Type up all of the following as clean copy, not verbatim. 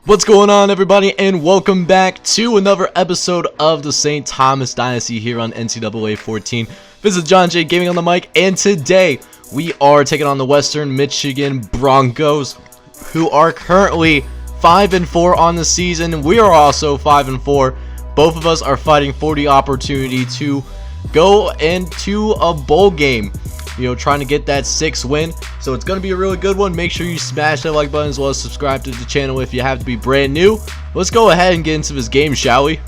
What's going on, everybody, and welcome back to another episode of the St. Thomas Dynasty here on NCAA 14. This is John J. Gaming on the mic, and today we are taking on the Western Michigan Broncos, who are currently 5-4 on the season. We are also 5-4. Both of us are fighting for the opportunity to go into a bowl game, trying to get that 6th win. So it's going to be a really good one. Make sure you smash that like button as well as subscribe to the channel if you have to be brand new. Let's go ahead and get into this game, shall we?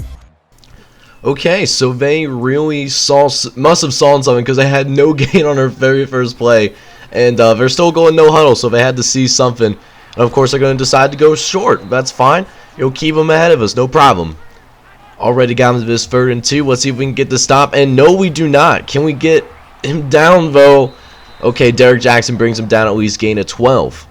Okay, so they really must have saw something because they had no gain on their very first play. And they're still going no huddle, so they had to see something. And of course, they're going to decide to go short. That's fine. You'll keep them ahead of us, no problem. Already got into this 3rd and 2. Let's see if we can get the stop. And no, we do not. Can we get him down, though? Okay, Derek Jackson brings him down, at least gain of 12.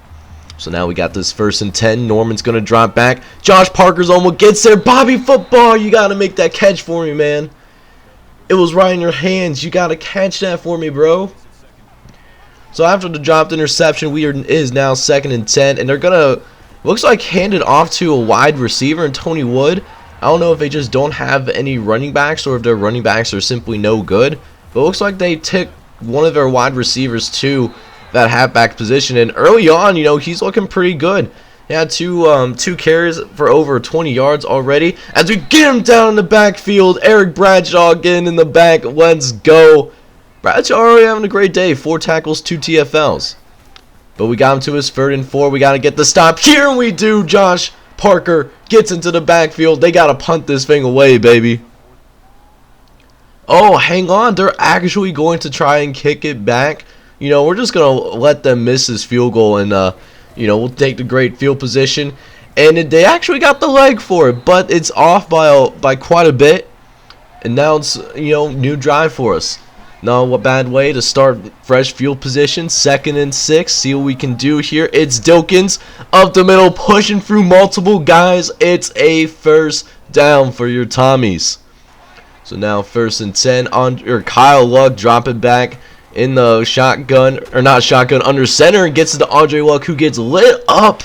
So now we got this 1st and 10. Norman's going to drop back. Josh Parker's almost gets there. Bobby Football, you got to make that catch for me, man. It was right in your hands. You got to catch that for me, bro. So after the dropped interception, is now 2nd and 10. And they're going to, looks like, hand it off to a wide receiver and Tony Wood. I don't know if they just don't have any running backs or if their running backs are simply no good. But it looks like they took one of their wide receivers to that halfback position. And early on, he's looking pretty good. He had two carries for over 20 yards already. As we get him down in the backfield, Eric Bradshaw getting in the back. Let's go. Bradshaw already having a great day. 4 tackles, 2 TFLs. But we got him to his 3rd and 4. We got to get the stop. Here we do. Josh Parker gets into the backfield. They got to punt this thing away, baby. Oh, hang on. They're actually going to try and kick it back. We're just going to let them miss this field goal. And, we'll take the great field position. And they actually got the leg for it. But it's off by quite a bit. And now it's, new drive for us. No, a bad way to start fresh field position. 2nd and 6. See what we can do here. It's Dilkins up the middle, pushing through multiple guys. It's a 1st down for your Tommies. So now 1st and 10. Kyle Luck dropping back in the shotgun, or not shotgun, under center, and gets it to Andre Luck, who gets lit up.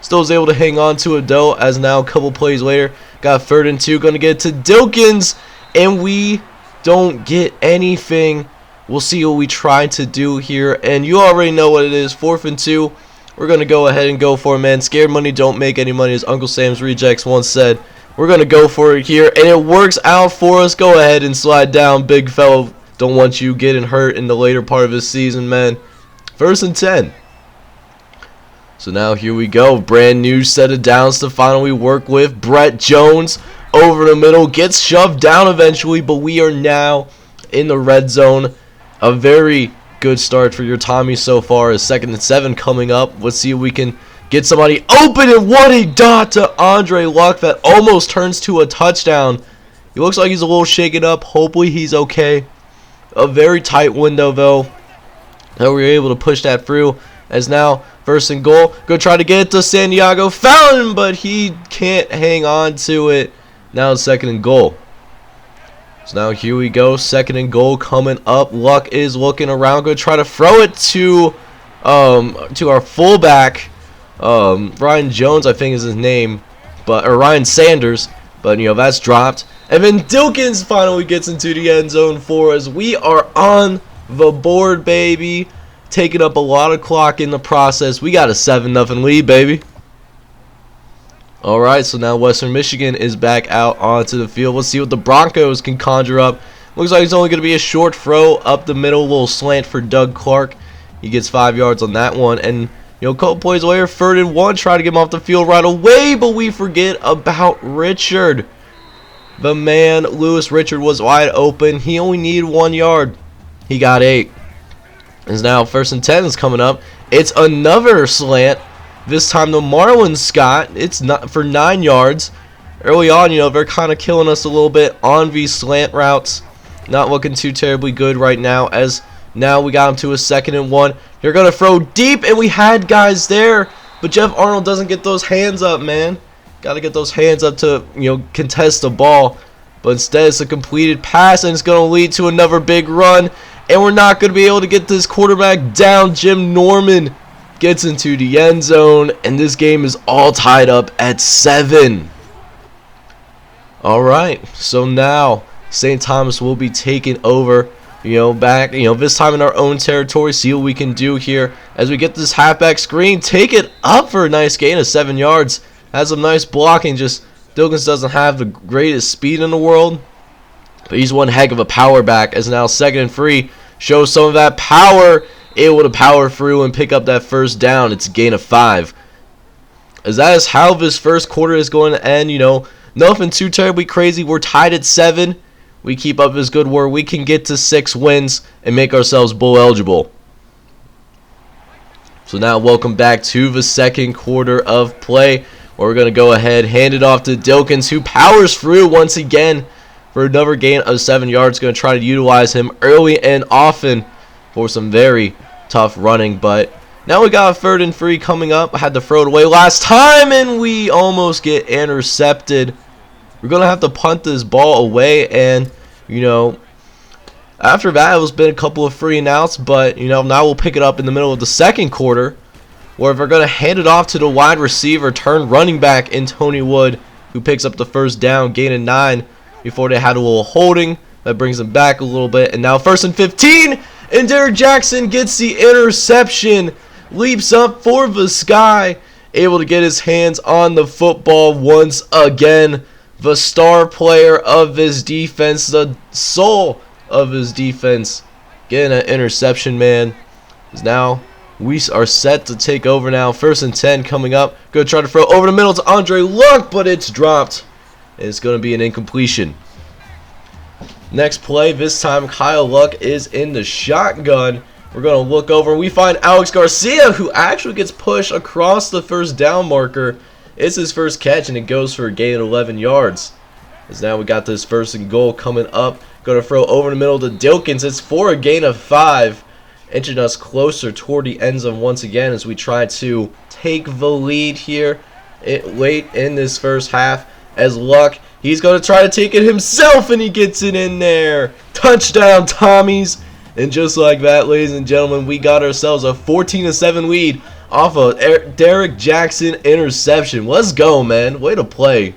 Still is able to hang on to it though, as now a couple plays later, got 3rd and 2, going to get to Dilkins, and we don't get anything. We'll see what we try to do here, and you already know what it is. 4th and 2. We're going to go ahead and go for it, man. Scared money don't make any money, as Uncle Sam's Rejects once said. We're going to go for it here, and it works out for us. Go ahead and slide down, big fellow. Don't want you getting hurt in the later part of this season, man. 1st and 10. So now here we go. Brand new set of downs to finally work with. Brett Jones over the middle. Gets shoved down eventually, but we are now in the red zone. A very good start for your Tommy so far. As 2nd and 7 coming up. Let's see if we can get somebody open, and what a dot to Andre Luck that almost turns to a touchdown. He looks like he's a little shaken up. Hopefully he's okay. A very tight window though, that we were able to push that through. As now 1st and goal. Go try to get it to Santiago Fountain, but he can't hang on to it. Now it's 2nd and goal. So now here we go. 2nd and goal coming up. Luck is looking around. Go try to throw it to our fullback. Ryan Jones, I think is his name, or Ryan Sanders, but that's dropped. And then Dilkins finally gets into the end zone for us. We are on the board, baby. Taking up a lot of clock in the process. We got a 7-0 lead, baby. Alright, so now Western Michigan is back out onto the field. Let's see what the Broncos can conjure up. Looks like it's only going to be a short throw up the middle, a little slant for Doug Clark. He gets 5 yards on that one. And a couple plays later, 3rd and 1, try to get him off the field right away, but we forget about Richard. The man, Lewis Richard, was wide open. He only needed 1 yard. He got 8. And now 1st and 10 is coming up. It's another slant. This time the Marlon Scott. It's not for 9 yards. Early on, they're kind of killing us a little bit on these slant routes. Not looking too terribly good right now, as now we got him to a 2nd and 1. They're going to throw deep, and we had guys there. But Jeff Arnold doesn't get those hands up, man. Got to get those hands up to, contest the ball. But instead, it's a completed pass, and it's going to lead to another big run. And we're not going to be able to get this quarterback down. Jim Norman gets into the end zone, and this game is all tied up at 7. Alright, so now St. Thomas will be taking over, back, this time in our own territory. See what we can do here as we get this halfback screen. Take it up for a nice gain of 7 yards. Has some nice blocking. Just Dilkins doesn't have the greatest speed in the world, but he's one heck of a power back. As now 2nd and 3, shows some of that power, able to power through and pick up that first down. It's a gain of 5. As that is how this first quarter is going to end. Nothing too terribly crazy. We're tied at 7. We keep up this good work, we can get to 6 wins and make ourselves bowl eligible. So now welcome back to the second quarter of play, where we're going to go ahead, hand it off to Dilkins, who powers through once again for another gain of 7 yards. Going to try to utilize him early and often for some very tough running. But now we got a 3rd and 3 coming up. I had to throw it away last time, and we almost get intercepted. We're going to have to punt this ball away, and, after that, it's been a couple of 3 and outs, but, now we'll pick it up in the middle of the second quarter, where we're going to hand it off to the wide receiver, turn running back in Tony Wood, who picks up the first down, gain of 9, before they had a little holding. That brings them back a little bit, and now 1st and 15, and Derek Jackson gets the interception, leaps up for the sky, able to get his hands on the football once again. The star player of his defense, the soul of his defense, getting an interception, man. Now we are set to take over now. 1st and 10 coming up. Going to try to throw over the middle to Andre Luck, but it's dropped. It's going to be an incompletion. Next play, this time Kyle Luck is in the shotgun. We're going to look over and we find Alex Garcia, who actually gets pushed across the first down marker. It's his first catch, and it goes for a gain of 11 yards. As now we got this 1st and goal coming up. Going to throw over the middle to Dilkins. It's for a gain of 5. Inching us closer toward the end zone once again as we try to take the lead here late in this first half. As Luck, he's going to try to take it himself, and he gets it in there. Touchdown, Tommies. And just like that, ladies and gentlemen, we got ourselves a 14-7 lead off of Derek Jackson interception. Let's go, man. Way to play.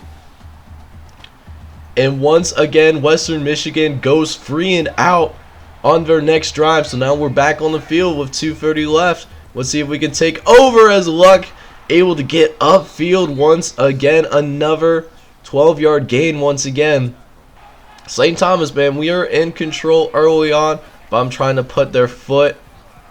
And once again, Western Michigan goes 3 and out on their next drive. So now we're back on the field with 2:30 left. Let's see if we can take over as Luck able to get upfield once again. Another 12-yard gain once again. St. Thomas, man, we are in control early on, but I'm trying to put their foot,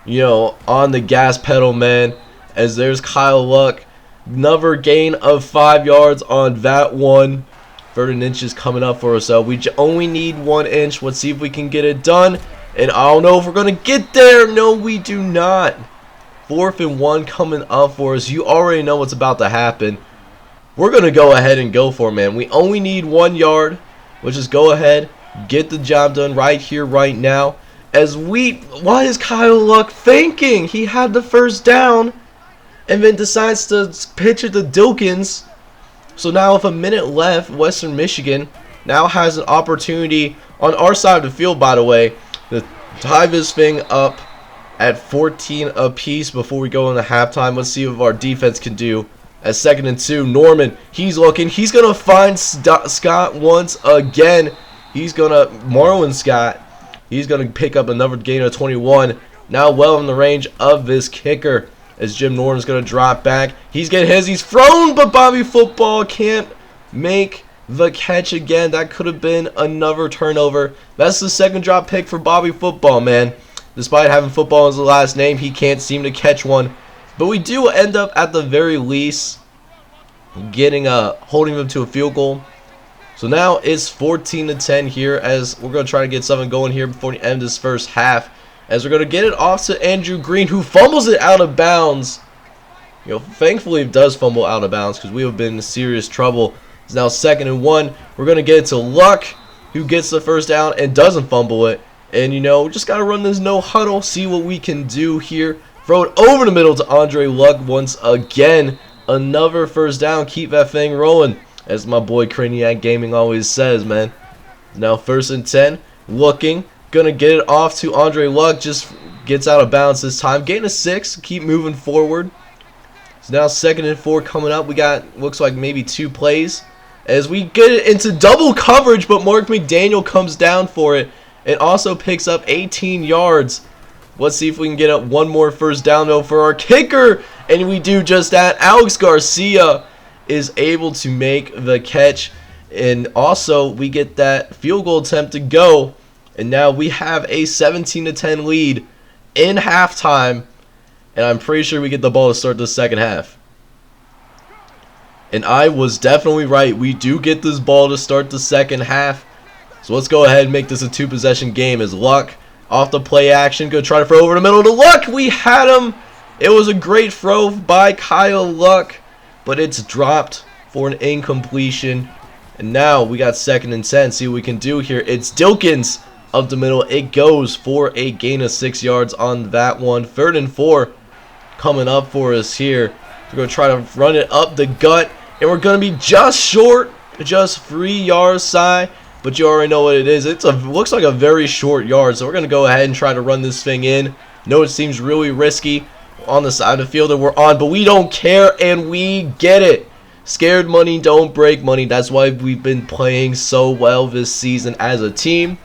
on the gas pedal, man. As there's Kyle Luck, another gain of 5 yards on that one. 3rd and inches coming up for us. So we only need 1 inch. Let's see if we can get it done. And I don't know if we're going to get there. No, we do not. 4th and 1 coming up for us. You already know what's about to happen. We're going to go ahead and go for it, man. We only need 1 yard. Let's just go ahead, get the job done right here, right now. What is Kyle Luck thinking? He had the first down and then decides to pitch it to Dilkins. So now with a minute left, Western Michigan now has an opportunity on our side of the field, by the way, to tie this thing up at 14 apiece before we go into halftime. Let's see what our defense can do. At 2nd and 2, Norman, he's looking. He's going to find Scott once again. Marlon Scott, he's going to pick up another gain of 21. Now well in the range of this kicker. As Jim Norton's going to drop back. He's getting his. He's thrown, but Bobby Football can't make the catch again. That could have been another turnover. That's the 2nd drop pick for Bobby Football, man. Despite having football as the last name, he can't seem to catch one. But we do end up, at the very least, holding them to a field goal. So now it's 14-10 here as we're going to try to get something going here before the end of this first half. As we're going to get it off to Andrew Green, who fumbles it out of bounds. Thankfully it does fumble out of bounds because we have been in serious trouble. It's now 2nd and 1. We're going to get it to Luck, who gets the first down and doesn't fumble it. And, we just got to run this no huddle, see what we can do here. Throw it over the middle to Andre Luck once again. Another first down. Keep that thing rolling, as my boy Craniac Gaming always says, man. Now 1st and 10. Looking. Gonna get it off to Andre Luck. Just gets out of bounds this time. Gain of 6. Keep moving forward. So now 2nd and 4 coming up. We got, looks like maybe 2 plays. As we get it into double coverage, but Mark McDaniel comes down for it. And also picks up 18 yards. Let's see if we can get up one more first down though for our kicker. And we do just that. Alex Garcia is able to make the catch. And also we get that field goal attempt to go. And now we have a 17-10 lead in halftime. And I'm pretty sure we get the ball to start the second half. And I was definitely right. We do get this ball to start the second half. So let's go ahead and make this a 2-possession game. As Luck off the play action. Going to try to throw over the middle to Luck. We had him. It was a great throw by Kyle Luck. But it's dropped for an incompletion. And now we got 2nd and 10. See what we can do here. It's Dilkins up the middle. It goes for a gain of 6 yards on that one. 3rd and 4 coming up for us here. We're going to try to run it up the gut. And we're going to be just short. Just 3 yards shy. But you already know what it is. It looks like a very short yard. So we're going to go ahead and try to run this thing in. No, it seems really risky on the side of the field that we're on. But we don't care. And we get it. Scared money don't break money. That's why we've been playing so well this season as a team.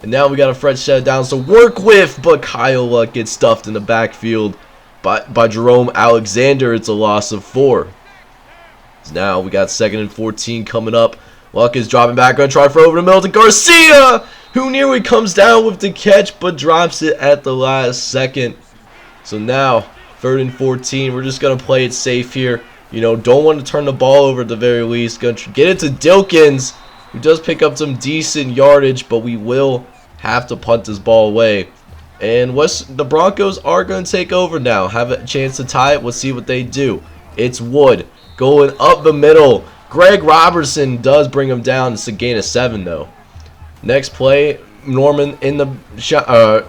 And now we got a fresh set of downs to work with. But Kyle Luck gets stuffed in the backfield by Jerome Alexander. It's a loss of 4. So now we got 2nd and 14 coming up. Luck is dropping back. Going to try for over the middle to Garcia, who nearly comes down with the catch, but drops it at the last second. So now, 3rd and 14. We're just going to play it safe here. You know, don't want to turn the ball over at the very least. Going to get it to Dilkins, who does pick up some decent yardage, but we will have to punt this ball away. And the Broncos are going to take over now. Have a chance to tie it. We'll see what they do. It's Wood going up the middle. Greg Robertson does bring him down. It's a gain of 7 though. Next play, Norman in the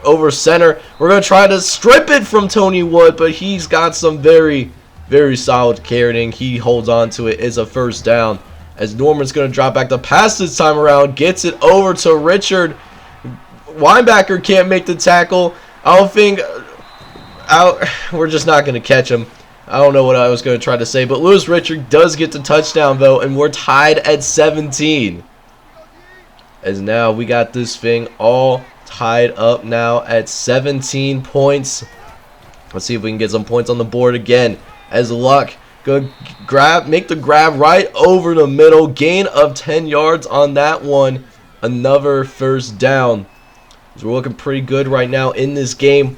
over center. We're going to try to strip it from Tony Wood, but he's got some very, very solid carrying. He holds on to it. It's a first down. As Norman's going to drop back the pass this time around. Gets it over to Richard. Linebacker can't make the tackle. I don't think... we're just not going to catch him. I don't know what I was going to try to say, but Lewis Richard does get the touchdown, though, and we're tied at 17. As now we got this thing all tied up now at 17 points. Let's see if we can get some points on the board again. As Luck go make the grab right over the middle. Gain of 10 yards on that one. Another first down. So we're looking pretty good right now in this game.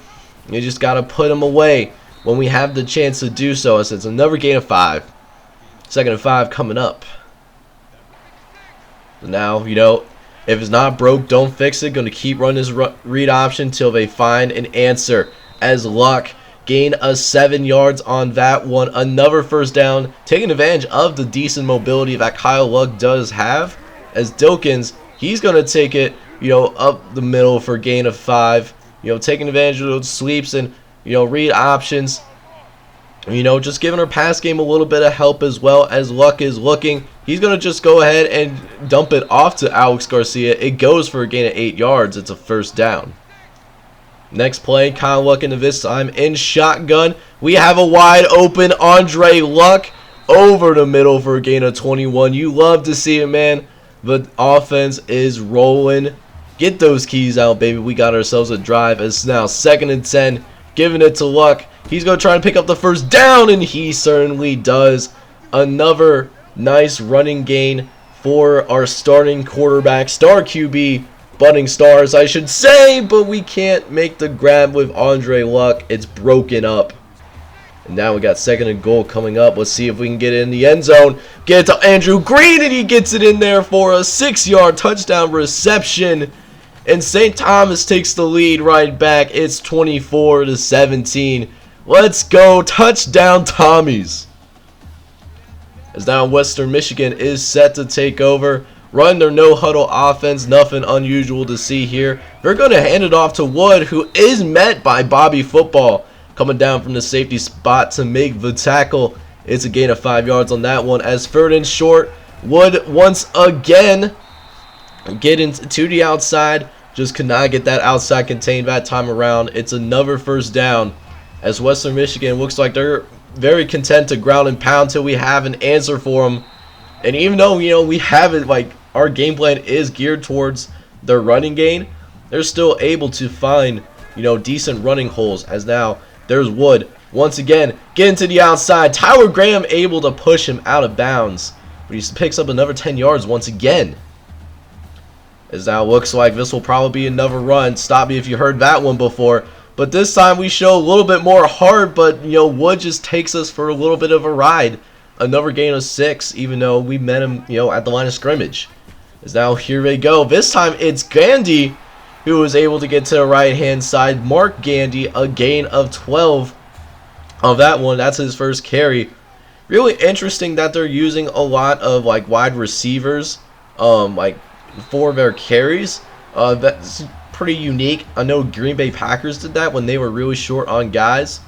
You just got to put them away when we have the chance to do so. As it's another gain of 5. 2nd and 5 coming up. So now, you know, if it's not broke, don't fix it. Going to keep running this read option till they find an answer. As Luck gain of 7 yards on that one. Another first down. Taking advantage of the decent mobility that Kyle Luck does have. As Dilkins, he's going to take it, you know, up the middle for a gain of 5. You know, taking advantage of those sweeps and, you know, read options. You know, just giving our pass game a little bit of help as well. As Luck is looking. He's going to just go ahead and dump it off to Alex Garcia. It goes for a gain of 8 yards. It's a first down. Next play, Kyle Luck into this time in shotgun. We have a wide open Andre Luck over the middle for a gain of 21. You love to see it, man. The offense is rolling. Get those keys out, baby. We got ourselves a drive. It's now 2nd and 10. Giving it to Luck. He's going to try and pick up the first down, and he certainly does. Another nice running gain for our starting quarterback, star QB, budding stars, I should say, but we can't make the grab with Andre Luck. It's broken up. And now we got 2nd and goal coming up. Let's see if we can get it in the end zone. Get it to Andrew Green, and he gets it in there for a 6-yard touchdown reception. And St. Thomas takes the lead right back. It's 24-17. Let's go. Touchdown, Tommies. As now Western Michigan is set to take over. Run their no-huddle offense. Nothing unusual to see here. They're going to hand it off to Wood, who is met by Bobby Football. Coming down from the safety spot to make the tackle. It's a gain of 5 yards on that one. As 3rd and short, Wood once again getting to the outside. Just could not get that outside contained that time around. It's another first down, as Western Michigan looks like they're very content to ground and pound till we have an answer for them. And even though, we haven't, our game plan is geared towards their running game, they're still able to find, decent running holes. As now there's Wood once again getting to the outside. Tyler Graham able to push him out of bounds, but he picks up another 10 yards once again. As now looks like this will probably be another run. Stop me if you heard that one before. But this time we show a little bit more heart, but Wood just takes us for a little bit of a ride. Another gain of 6, even though we met him, at the line of scrimmage. As now here they go. This time it's Gandy who was able to get to the right-hand side. Mark Gandy, a gain of 12 of that one. That's his first carry. Really interesting that they're using a lot of wide receivers, for their carries. That's pretty unique. I know Green Bay Packers did that when they were really short on guys.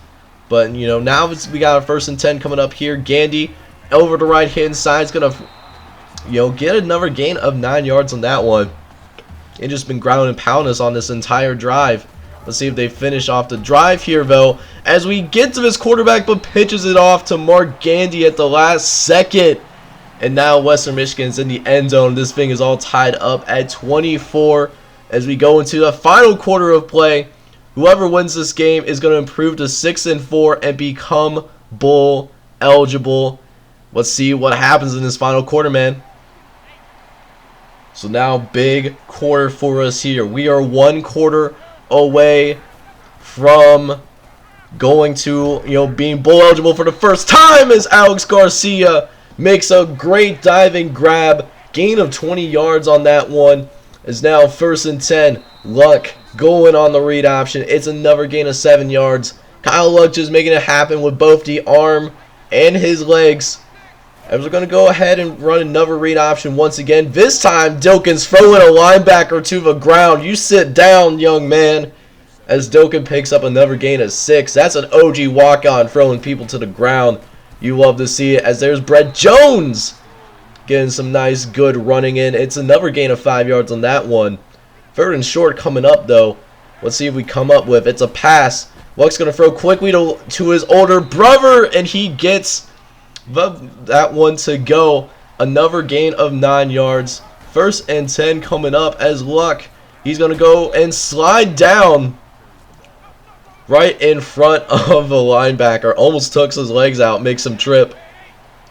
But, now we got a 1st and 10 coming up here. Gandy over the right-hand side is going to, get another gain of 9 yards on that one. It just been grounding and pounding us on this entire drive. Let's see if they finish off the drive here, though, as we get to this quarterback, but pitches it off to Mark Gandy at the last second. And now Western Michigan's in the end zone. This thing is all tied up at 24 as we go into the final quarter of play. Whoever wins this game is going to improve to 6-4 and become bowl eligible. Let's see what happens in this final quarter, man. So now big quarter for us here. We are 1 quarter away from going to, being bowl eligible for the first time, as Alex Garcia makes a great diving grab. Gain of 20 yards on that one. Is now 1st and 10. Luck going on the read option. It's another gain of 7 yards. Kyle Luck just making it happen with both the arm and his legs. And we're going to go ahead and run another read option once again. This time, Dilkins throwing a linebacker to the ground. You sit down, young man. As Dilkin picks up another gain of 6. That's an OG walk-on throwing people to the ground. You love to see it, as there's Brett Jones getting some nice, good running in. It's another gain of 5 yards on that one. 3rd and short coming up, though. Let's see if we come up with. It's a pass. Luck's going to throw quickly to his older brother, and he gets that one to go. Another gain of 9 yards. 1st and 10 coming up as Luck. He's going to go and slide down right in front of the linebacker. Almost took his legs out, makes him trip.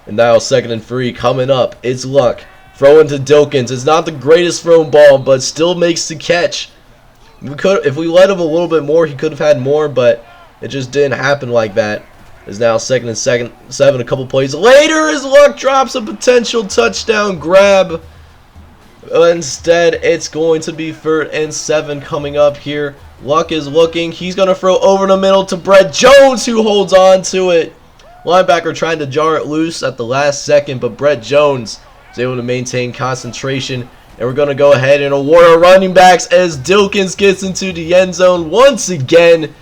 And now 2nd and 3 coming up. It's Luck. Throwing to Dilkins. It's not the greatest thrown ball, but still makes the catch. If we let him a little bit more, he could have had more, but it just didn't happen like that. It's now 2nd and 7 a couple plays later, as Luck drops a potential touchdown grab. Instead, it's going to be 3rd and 7 coming up here. Luck is looking. He's going to throw over the middle to Brett Jones, who holds on to it. Linebacker trying to jar it loose at the last second, but Brett Jones is able to maintain concentration. And we're going to go ahead and award our running backs as Dilkins gets into the end zone once again.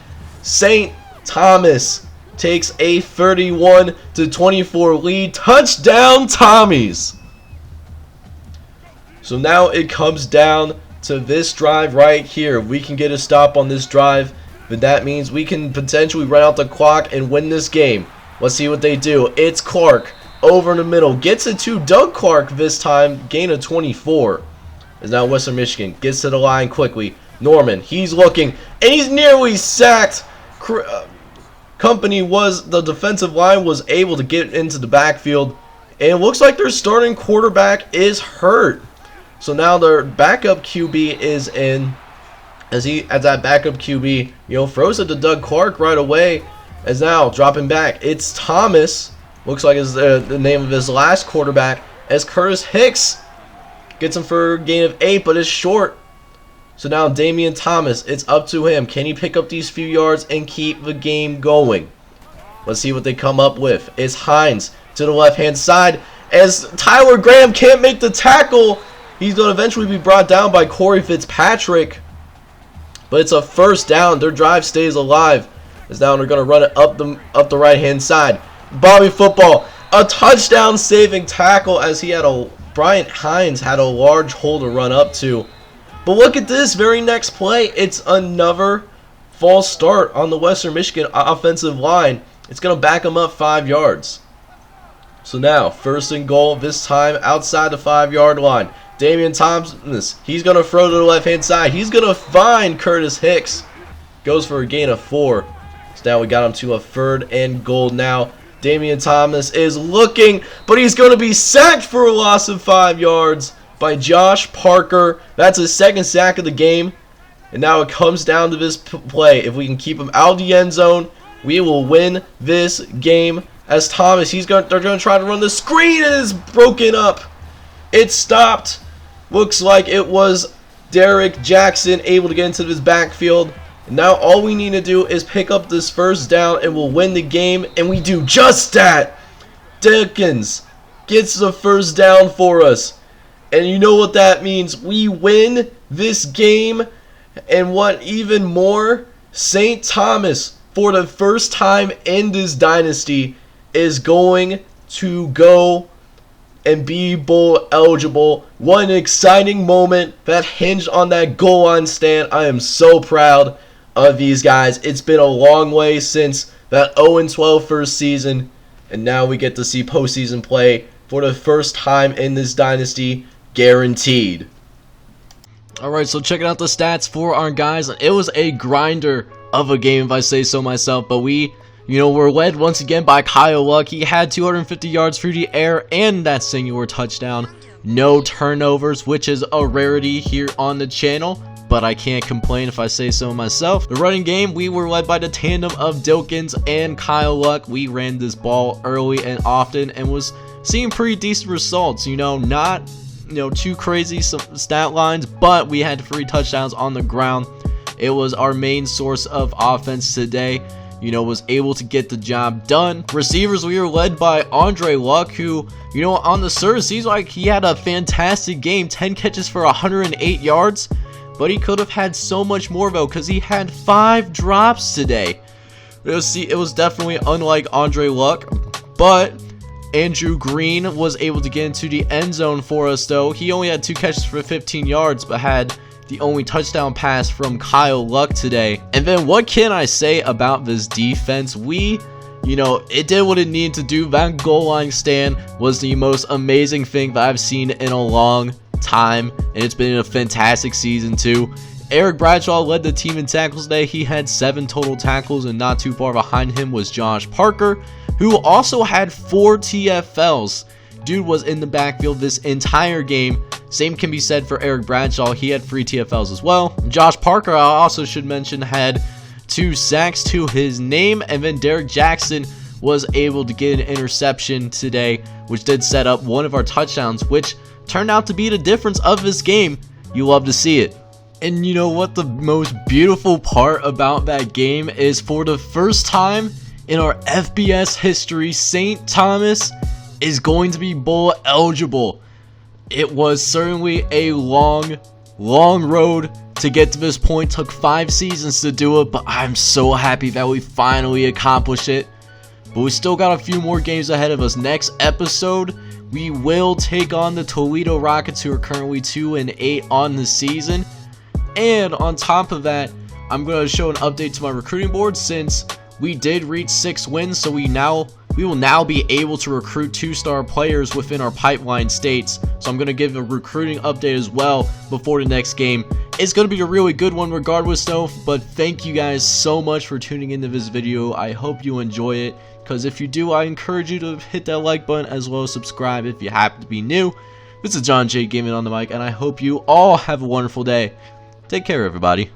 St. Thomas takes a 31-24 lead. Touchdown, Tommies. So now it comes down to this drive right here. We can get a stop on this drive, but that means we can potentially run out the clock and win this game. Let's see what they do. It's Clark over in the middle. Gets it to Doug Clark this time. Gain of 24. Is now Western Michigan. Gets to the line quickly. Norman, he's looking, and he's nearly sacked. The defensive line was able to get into the backfield, and it looks like their starting quarterback is hurt. So now their backup QB is in, as that backup QB, throws it to Doug Clark right away. As now dropping back, it's Thomas. Looks like it's the name of his last quarterback. As Curtis Hicks gets him for a gain of 8, but it's short. So now Damian Thomas, it's up to him. Can he pick up these few yards and keep the game going? Let's see what they come up with. It's Hines to the left-hand side. As Tyler Graham can't make the tackle, he's going to eventually be brought down by Corey Fitzpatrick. But it's a 1st down. Their drive stays alive. As now they're going to run it up the right-hand side. Bobby Football, a touchdown-saving tackle, as Bryant Hines had a large hole to run up to. But look at this very next play. It's another false start on the Western Michigan offensive line. It's going to back them up 5 yards. So now, 1st and goal, this time outside the 5-yard line. Damian Thomas, he's going to throw to the left-hand side. He's going to find Curtis Hicks. Goes for a gain of 4. So now we got him to a 3rd and goal now. Damian Thomas is looking, but he's going to be sacked for a loss of 5 yards by Josh Parker. That's his 2nd sack of the game. And now it comes down to this play. If we can keep him out of the end zone, we will win this game. As Thomas, they're going to try to run the screen, and it's broken up. It stopped. Looks like it was Derek Jackson able to get into this backfield. And now all we need to do is pick up this 1st down, and we'll win the game. And we do just that. Dickens gets the 1st down for us. And you know what that means. We win this game. And what even more, St. Thomas, for the first time in this dynasty, is going to go and be bowl eligible. What an exciting moment that hinged on that goal line stand. I am so proud of these guys. It's been a long way since that 0-12 first season, and now we get to see postseason play for the first time in this dynasty, guaranteed. Alright, so checking out the stats for our guys. It was a grinder of a game, if I say so myself, but we're led once again by Kyle Luck. He had 250 yards through the air and that singular touchdown. No turnovers, which is a rarity here on the channel, but I can't complain if I say so myself. The running game, we were led by the tandem of Dilkins and Kyle Luck. We ran this ball early and often and was seeing pretty decent results. Not too crazy stat lines, but we had 3 touchdowns on the ground. It was our main source of offense today. Was able to get the job done. Receivers, we were led by Andre Luck, who, on the surface, seems like he had a fantastic game. 10 catches for 108 yards, but he could have had so much more, though, because he had 5 drops today. It was definitely unlike Andre Luck, but Andrew Green was able to get into the end zone for us, though. He only had 2 catches for 15 yards, but had the only touchdown pass from Kyle Luck today. And then what can I say about this defense? It did what it needed to do. That goal line stand was the most amazing thing that I've seen in a long time, and it's been a fantastic season too. Eric Bradshaw led the team in tackles today. He had 7 total tackles, and not too far behind him was Josh Parker, who also had 4 TFLs. Dude was in the backfield this entire game. Same can be said for Eric Bradshaw. He had 3 TFLs as well. Josh Parker, I also should mention, had 2 sacks to his name. And then Derek Jackson was able to get an interception today, which did set up one of our touchdowns, which turned out to be the difference of this game. You love to see it. And you know what the most beautiful part about that game is? For the first time in our FBS history, St. Thomas is going to be bowl eligible. It was certainly a long road to get to this point. Took 5 seasons to do it, but I'm so happy that we finally accomplished it. But we still got a few more games ahead of us. Next episode, we will take on the Toledo Rockets, who are currently 2-8 on the season. And on top of that, I'm going to show an update to my recruiting board, since we did reach 6 wins, so we will now be able to recruit 2-star players within our pipeline states. So I'm going to give a recruiting update as well before the next game. It's going to be a really good one regardless though, but thank you guys so much for tuning into this video. I hope you enjoy it, because if you do, I encourage you to hit that like button as well as subscribe if you happen to be new. This is John J Gaming on the mic, and I hope you all have a wonderful day. Take care, everybody.